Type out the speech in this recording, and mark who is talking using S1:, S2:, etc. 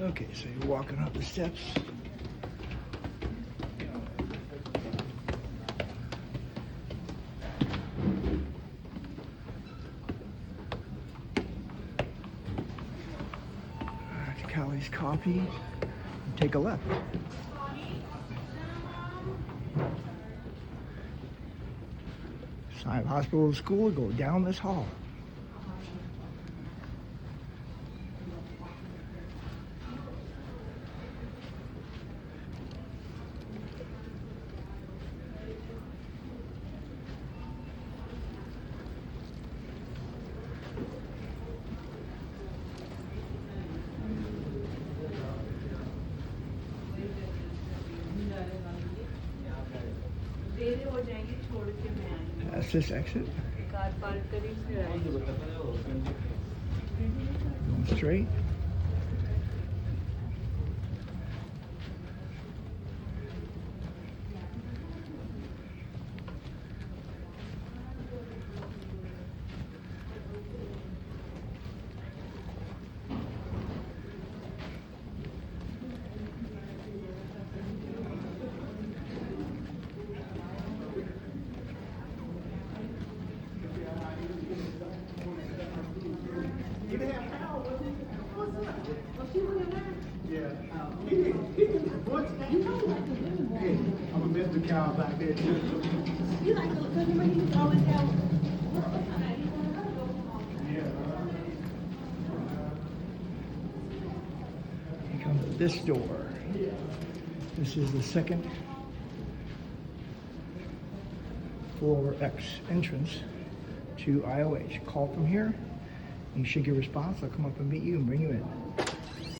S1: Okay, so you're walking up the steps. To Callie's Coffee. Take a left. Sign of hospital or school, go down this hall. Past this exit. Going straight.
S2: I'm a Mr. Cow back there too.
S3: You like to always have.
S1: You come to this door. This is the second floor X entrance to IOH. Call from here. You should get a response. I'll come up and meet you and bring you in.